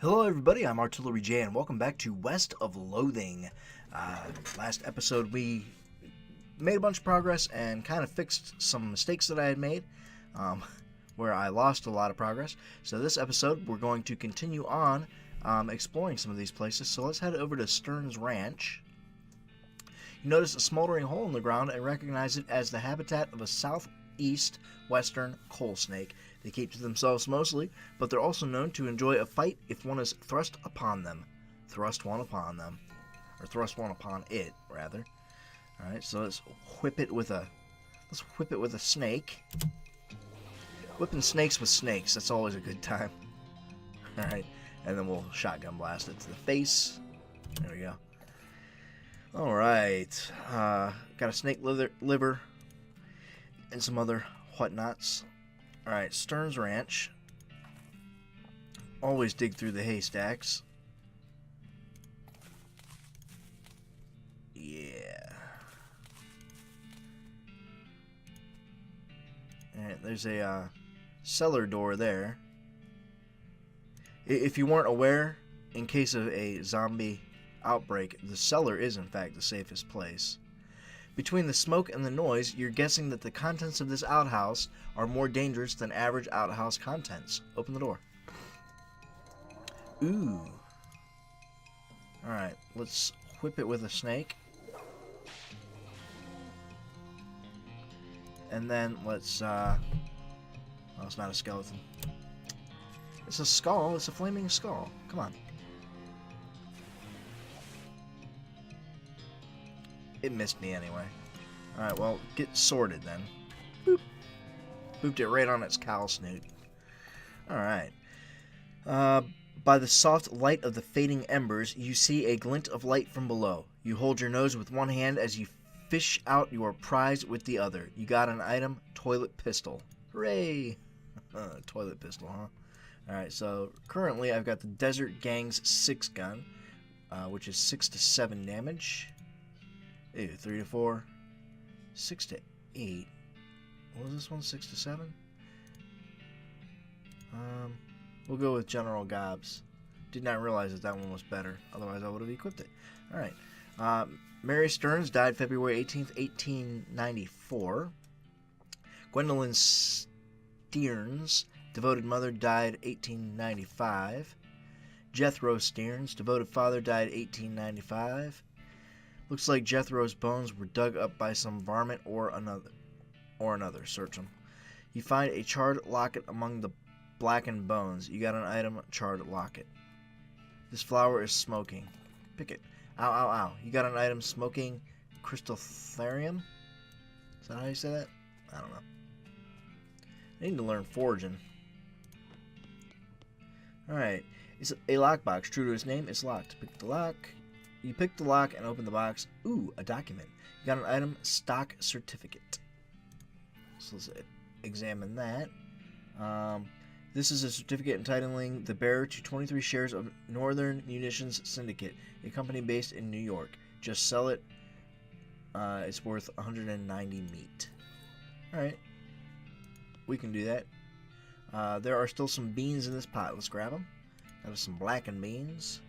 Hello everybody, I'm Artillery J and welcome back to West of Loathing. Last episode we made a bunch of progress and kind of fixed some mistakes that I had made, where I lost a lot of progress. So this episode we're going to continue on exploring some of these places. So let's head over to Stern's Ranch. You notice a smoldering hole in the ground and recognize it as the habitat of a southeast western coal snake. They keep to themselves mostly, but they're also known to enjoy a fight if one is thrust upon them. Thrust one upon them. Or thrust one upon it, rather. Alright, so let's whip it with a snake. Whipping snakes with snakes, that's always a good time. Alright, and then we'll shotgun blast it to the face. There we go. Alright, got a snake liver and some other whatnots. Alright, Stern's Ranch. Always dig through the haystacks. Yeah. Alright, there's a cellar door there. If you weren't aware, in case of a zombie outbreak, the cellar is in fact the safest place. Between the smoke and the noise, you're guessing that the contents of this outhouse are more dangerous than average outhouse contents. Open the door. Ooh. Alright, let's whip it with a snake. And then let's, oh, it's not a skeleton. It's a skull. It's a flaming skull. Come on. It missed me anyway. Alright, well, get sorted then. Boop. Booped it right on its cowl snoot. Alright. By the soft light of the fading embers, you see a glint of light from below. You hold your nose with one hand as you fish out your prize with the other. You got an item, toilet pistol. Hooray! Toilet pistol, huh? Alright, so currently I've got the Desert Gang's 6 gun, which is 6 to 7 damage. 3 to 4, 6 to 8. What was this one? 6 to 7? We'll go with General Gobs. Did not realize that one was better. Otherwise, I would have equipped it. All right. Mary Stearns died February 18th, 1894. Gwendolyn Stearns, devoted mother, died 1895. Jethro Stearns, devoted father, died 1895. Looks like Jethro's bones were dug up by some varmint or another. Search them. You find a charred locket among the blackened bones. You got an item, charred locket. This flower is smoking. Pick it. Ow, ow, ow. You got an item, smoking crystaltherium? Is that how you say that? I don't know. I need to learn foraging. Alright. It's a lockbox. True to its name, it's locked. Pick the lock. You pick the lock and open the box. Ooh, a document. You got an item, stock certificate. So let's examine that. This is a certificate entitling the bearer to 23 shares of Northern Munitions Syndicate, a company based in New York. Just sell it. It's worth 190 meat. Alright. We can do that. There are still some beans in this pot. Let's grab them. Got some blackened beans.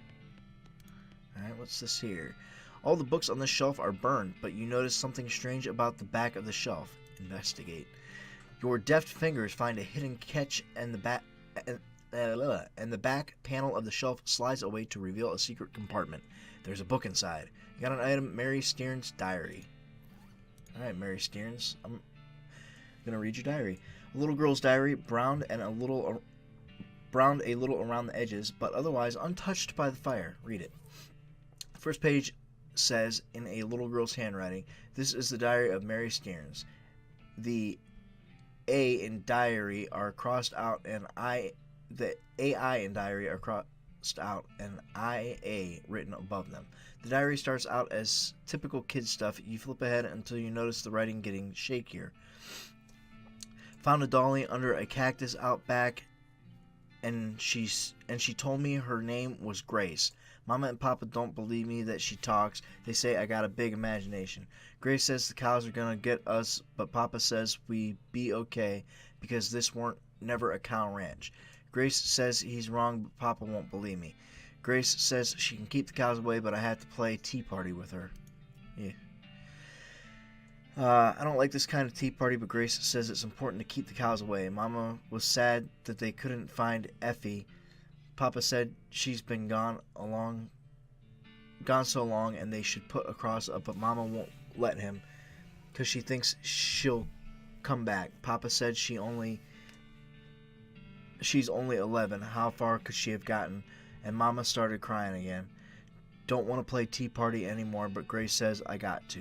Alright, what's this here? All the books on this shelf are burned, but you notice something strange about the back of the shelf. Investigate. Your deft fingers find a hidden catch, and the back panel of the shelf slides away to reveal a secret compartment. There's a book inside. You got an item, Mary Stearns' diary. Alright, Mary Stearns. I'm gonna read your diary. A little girl's diary, browned a little around the edges, but otherwise untouched by the fire. Read it. First page says in a little girl's handwriting, "This is the diary of Mary Stearns. The A in diary are crossed out and the AI in diary are crossed out and IA written above them. The diary starts out as typical kid stuff. You flip ahead until you notice the writing getting shakier. Found a dolly under a cactus out back, and she told me her name was Grace. Mama and Papa don't believe me that she talks. They say I got a big imagination. Grace says the cows are gonna get us, but Papa says we be okay because this weren't never a cow ranch. Grace says he's wrong, but Papa won't believe me. Grace says she can keep the cows away, but I have to play tea party with her. Yeah. I don't like this kind of tea party, but Grace says it's important to keep the cows away. Mama was sad that they couldn't find Effie. Papa said she's been gone so long, and they should put a cross up, but Mama won't let him because she thinks she'll come back. Papa said she's only 11. How far could she have gotten? And Mama started crying again. Don't want to play tea party anymore, but Grace says I got to.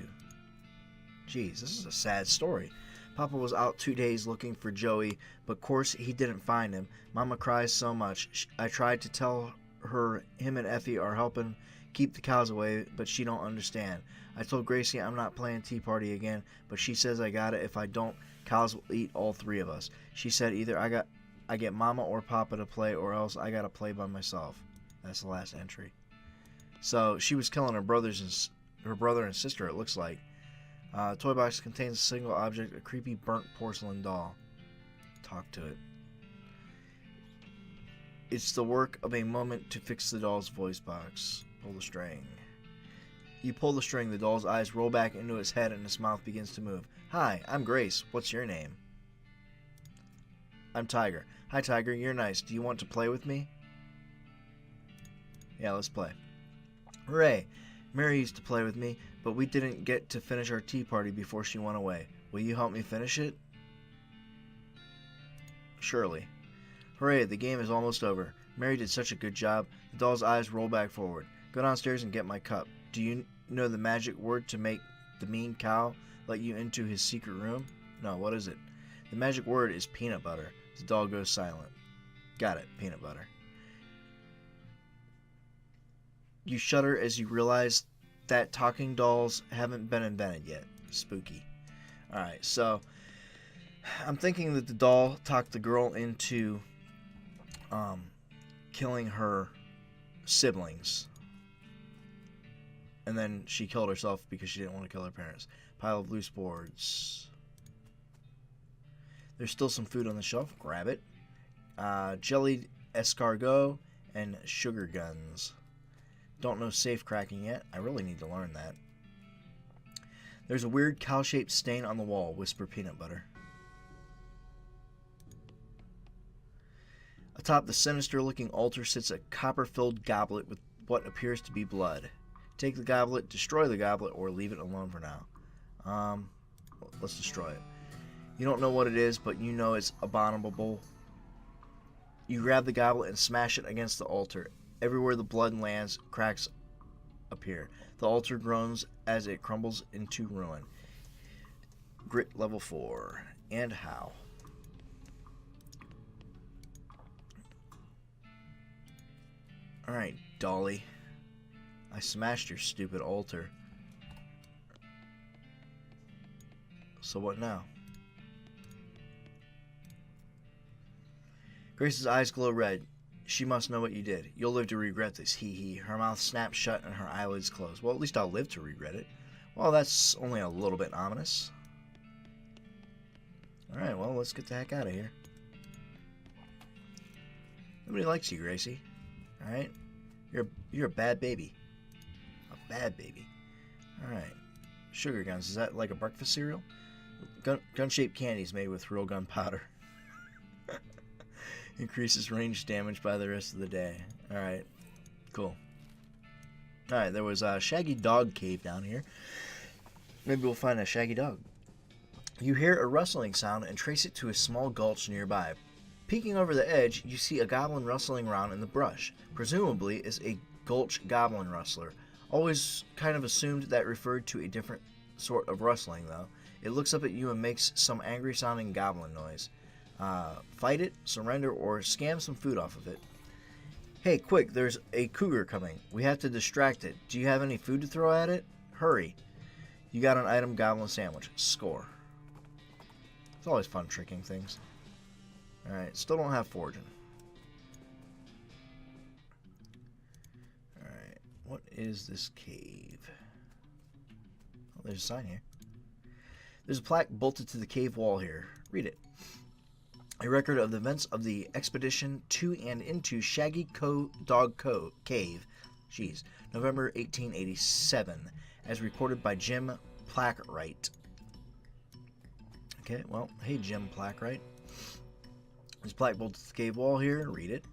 Jeez, this is a sad story. Papa was out 2 days looking for Joey, but of course he didn't find him. Mama cries so much. I tried to tell her him and Effie are helping keep the cows away, but she don't understand. I told Gracie I'm not playing tea party again, but she says I got it. If I don't, cows will eat all 3 of us. She said either I get Mama or Papa to play, or else I gotta play by myself. That's the last entry. So she was killing her brother and sister, it looks like. Toy box contains a single object, a creepy burnt porcelain doll. Talk to it. It's the work of a moment to fix the doll's voice box. Pull the string. You pull the string, the doll's eyes roll back into its head and its mouth begins to move. Hi, I'm Grace. What's your name? I'm Tiger. Hi Tiger, you're nice. Do you want to play with me? Yeah, let's play. Hooray! Mary used to play with me, but we didn't get to finish our tea party before she went away. Will you help me finish it? Surely. Hooray, the game is almost over. Mary did such a good job. The doll's eyes roll back forward. Go downstairs and get my cup. Do you know the magic word to make the mean cow let you into his secret room? No, what is it? The magic word is peanut butter. The doll goes silent. Got it, peanut butter. You shudder as you realize that talking dolls haven't been invented yet. Spooky. Alright, so I'm thinking that the doll talked the girl into killing her siblings. And then she killed herself because she didn't want to kill her parents. Pile of loose boards. There's still some food on the shelf. Grab it. Jellied escargot and sugar guns. Don't know safe cracking yet. I really need to learn that. There's a weird cow-shaped stain on the wall. Whisper peanut butter. Atop the sinister-looking altar sits a copper-filled goblet with what appears to be blood. Take the goblet, destroy the goblet, or leave it alone for now. Let's destroy it. You don't know what it is, but you know it's abominable. You grab the goblet and smash it against the altar. Everywhere the blood lands, cracks appear. The altar groans as it crumbles into ruin. Grit level 4. And how? Alright, Dolly. I smashed your stupid altar. So what now? Grace's eyes glow red. She must know what you did. You'll live to regret this, hee hee. Her mouth snaps shut and her eyelids close. Well, at least I'll live to regret it. Well, that's only a little bit ominous. Alright, well, let's get the heck out of here. Nobody likes you, Gracie. Alright? You're a bad baby. A bad baby. Alright. Sugar guns. Is that like a breakfast cereal? Gun-shaped candies made with real gunpowder. Increases range damage by the rest of the day. Alright. Cool. Alright, there was a shaggy dog cave down here. Maybe we'll find a shaggy dog. You hear a rustling sound and trace it to a small gulch nearby. Peeking over the edge, you see a goblin rustling around in the brush. Presumably is a gulch goblin rustler. Always kind of assumed that referred to a different sort of rustling, though. It looks up at you and makes some angry-sounding goblin noise. Fight it, surrender, or scam some food off of it. Hey, quick, there's a cougar coming. We have to distract it. Do you have any food to throw at it? Hurry. You got an item goblin sandwich. Score. It's always fun tricking things. Alright, still don't have foraging. Alright, what is this cave? Oh, there's a sign here. There's a plaque bolted to the cave wall here. Read it. A record of the events of the expedition to and into Shaggy Dog Cave, November 1887, as reported by Jim Plackwright. Okay, well, hey Jim Plackwright. There's plaque bolted to the cave wall here, read it.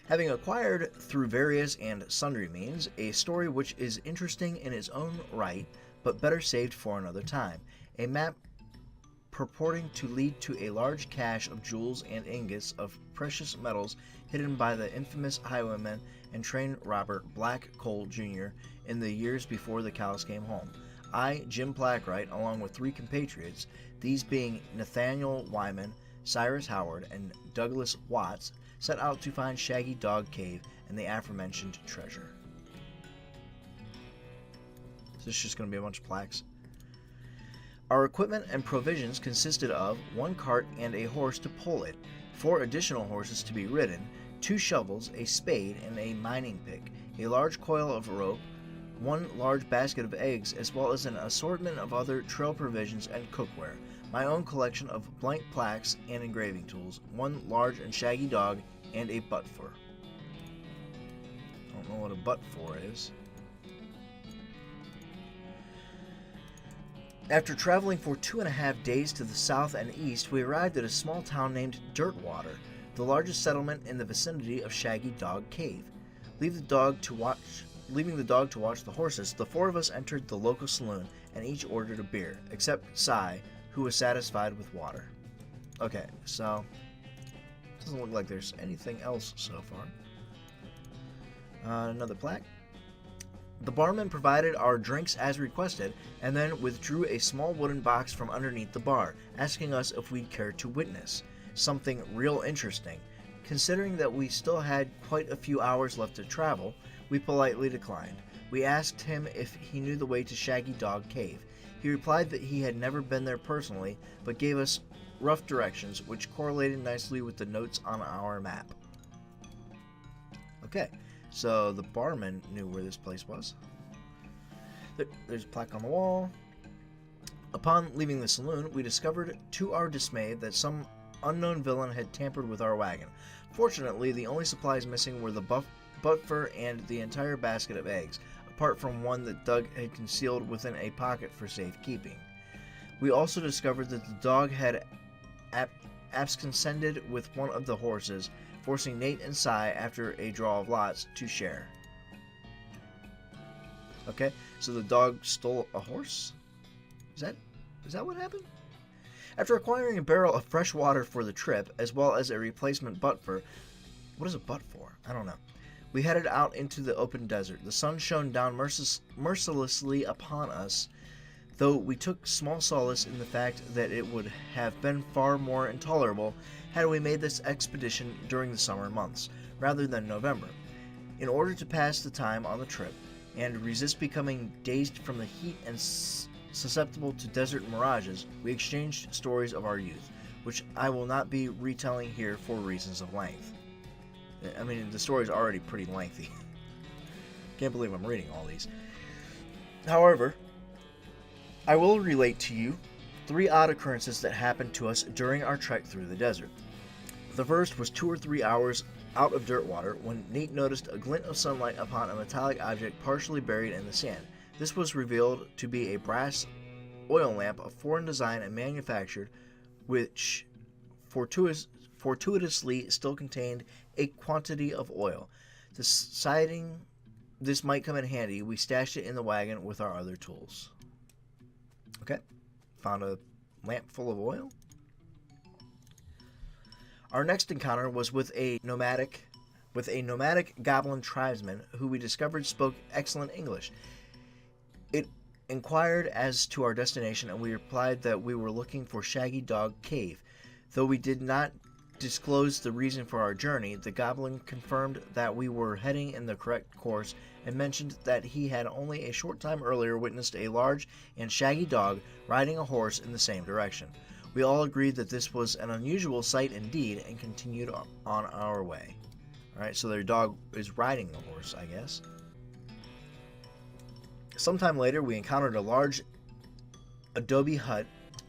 Having acquired, through various and sundry means, a story which is interesting in its own right, but better saved for another time, a map purporting to lead to a large cache of jewels and ingots of precious metals hidden by the infamous highwayman and train robber Black Cole Jr. in the years before the cows came home. I, Jim Plackwright, along with 3 compatriots, these being Nathaniel Wyman, Cyrus Howard, and Douglas Watts, set out to find Shaggy Dog Cave and the aforementioned treasure. So this is just going to be a bunch of plaques. Our equipment and provisions consisted of 1 cart and a horse to pull it, 4 additional horses to be ridden, 2 shovels, a spade, and a mining pick, a large coil of rope, 1 large basket of eggs, as well as an assortment of other trail provisions and cookware, my own collection of blank plaques and engraving tools, 1 large and shaggy dog, and a butt-for. I don't know what a butt-for is. After traveling for 2.5 days to the south and east, we arrived at a small town named Dirtwater, the largest settlement in the vicinity of Shaggy Dog Cave. Leaving the dog to watch the horses, the 4 of us entered the local saloon and each ordered a beer, except Cy, who was satisfied with water. Okay, so doesn't look like there's anything else so far. Another plaque. The barman provided our drinks as requested, and then withdrew a small wooden box from underneath the bar, asking us if we'd care to witness something real interesting. Considering that we still had quite a few hours left to travel, we politely declined. We asked him if he knew the way to Shaggy Dog Cave. He replied that he had never been there personally, but gave us rough directions, which correlated nicely with the notes on our map. Okay. So the barman knew where this place was. There's a plaque on the wall. Upon leaving the saloon, we discovered to our dismay that some unknown villain had tampered with our wagon. Fortunately, the only supplies missing were the butt-fur and the entire basket of eggs, apart from one that Doug had concealed within a pocket for safekeeping. We also discovered that the dog had absconded with one of the horses, forcing Nate and Cy, after a draw of lots, to share. Okay, so the dog stole a horse? Is that what happened? After acquiring a barrel of fresh water for the trip, as well as a replacement butt-for, what is a butt-for? I don't know. We headed out into the open desert. The sun shone down mercilessly upon us, though we took small solace in the fact that it would have been far more intolerable had we made this expedition during the summer months, rather than November. In order to pass the time on the trip, and resist becoming dazed from the heat and susceptible to desert mirages, we exchanged stories of our youth, which I will not be retelling here for reasons of length. I mean, the story's already pretty lengthy. Can't believe I'm reading all these. However, I will relate to you 3 odd occurrences that happened to us during our trek through the desert. The first was 2 or 3 hours out of Dirtwater when Nate noticed a glint of sunlight upon a metallic object partially buried in the sand. This was revealed to be a brass oil lamp of foreign design and manufactured, which fortuitously still contained a quantity of oil. Deciding this might come in handy, we stashed it in the wagon with our other tools. Okay, found a lamp full of oil. Our next encounter was with a nomadic goblin tribesman who we discovered spoke excellent English. It inquired as to our destination, and we replied that we were looking for Shaggy Dog Cave. Though we did not disclose the reason for our journey, the goblin confirmed that we were heading in the correct course and mentioned that he had only a short time earlier witnessed a large and shaggy dog riding a horse in the same direction. We all agreed that this was an unusual sight indeed and continued on our way. Alright, so their dog is riding the horse, I guess. Sometime later, we encountered a large adobe hut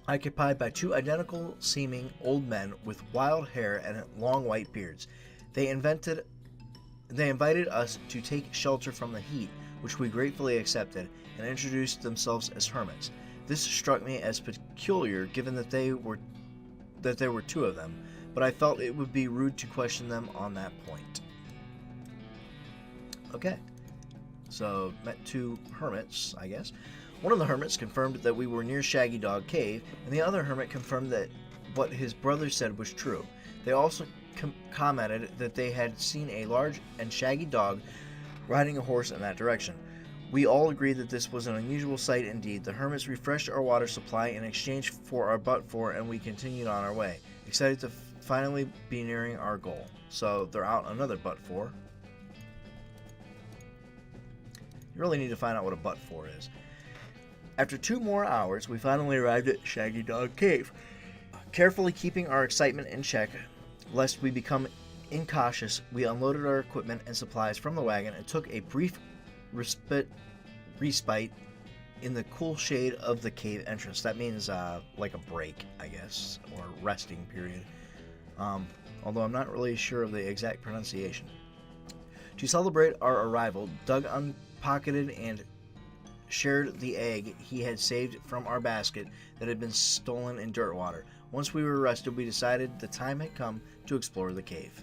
occupied by two identical-seeming old men with wild hair and long white beards. They invited us to take shelter from the heat, which we gratefully accepted, and introduced themselves as hermits. This struck me as peculiar, given that there were two of them, but I felt it would be rude to question them on that point. Okay, so met two hermits, I guess. One of the hermits confirmed that we were near Shaggy Dog Cave, and the other hermit confirmed that what his brother said was true. They also commented that they had seen a large and shaggy dog riding a horse in that direction. We all agreed that this was an unusual sight indeed. The hermits refreshed our water supply in exchange for our butt-for, and we continued on our way, excited to finally be nearing our goal. So they're out another butt-for. You really need to find out what a butt-for is. After 2 more hours, we finally arrived at Shaggy Dog Cave. Carefully keeping our excitement in check, lest we become incautious, we unloaded our equipment and supplies from the wagon and took a brief respite in the cool shade of the cave entrance. That means like a break, I guess, or resting period. Although I'm not really sure of the exact pronunciation. To celebrate our arrival, Doug unpocketed and shared the egg he had saved from our basket that had been stolen in Dirtwater. Once we were rested, we decided the time had come to explore the cave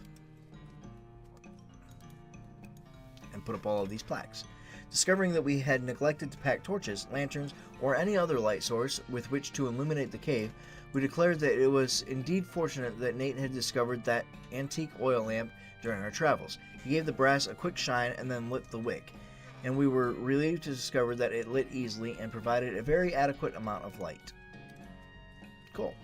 and put up all of these plaques. Discovering that we had neglected to pack torches, lanterns, or any other light source with which to illuminate the cave, we declared that it was indeed fortunate that Nate had discovered that antique oil lamp during our travels. He gave the brass a quick shine and then lit the wick, and we were relieved to discover that it lit easily and provided a very adequate amount of light. Cool.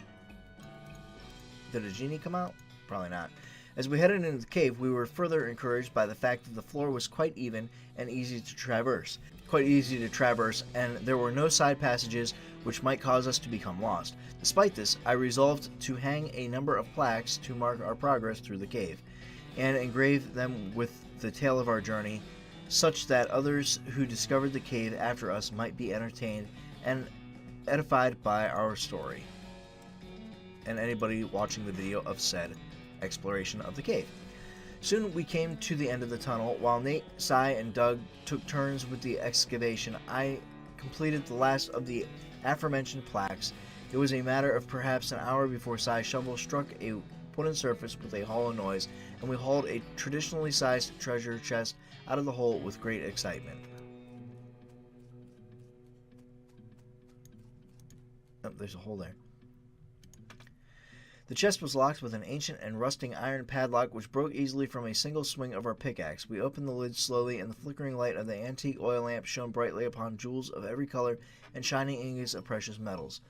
Did a genie come out? Probably not. As we headed into the cave, we were further encouraged by the fact that the floor was quite even and easy to traverse. And there were no side passages which might cause us to become lost. Despite this, I resolved to hang a number of plaques to mark our progress through the cave, and engrave them with the tale of our journey, such that others who discovered the cave after us might be entertained and edified by our story, and anybody watching the video of said exploration of the cave. Soon we came to the end of the tunnel. While Nate, Cy, and Doug took turns with the excavation, I completed the last of the aforementioned plaques. It was a matter of perhaps an hour before Cy's shovel struck a wooden surface with a hollow noise, and we hauled a traditionally sized treasure chest out of the hole with great excitement. Oh, there's a hole there. The chest was locked with an ancient and rusting iron padlock which broke easily from a single swing of our pickaxe. We opened the lid slowly, and the flickering light of the antique oil lamp shone brightly upon jewels of every color and shining ingots of precious metals,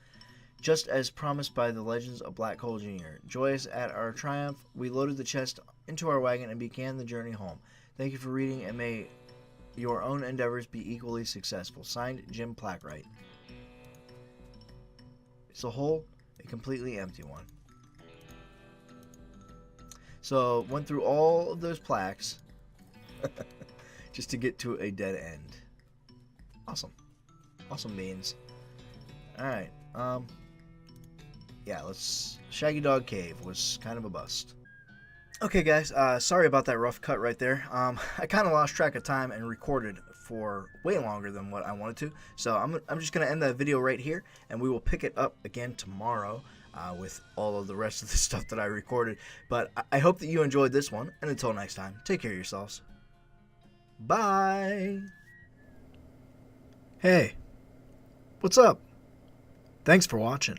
just as promised by the legends of Black Hole Jr. Joyous at our triumph, we loaded the chest into our wagon and began the journey home. Thank you for reading, and may your own endeavors be equally successful. Signed, Jim Plackwright. It's a hole, a completely empty one. So, went through all of those plaques just to get to a dead end. Awesome. Awesome beans. Alright, yeah, Shaggy Dog Cave was kind of a bust. Okay, guys, sorry about that rough cut right there. I kind of lost track of time and recorded for way longer than what I wanted to. So I'm just going to end that video right here, and we will pick it up again tomorrow with all of the rest of the stuff that I recorded. But I hope that you enjoyed this one, and until next time, take care of yourselves. Bye! Hey, what's up? Thanks for watching.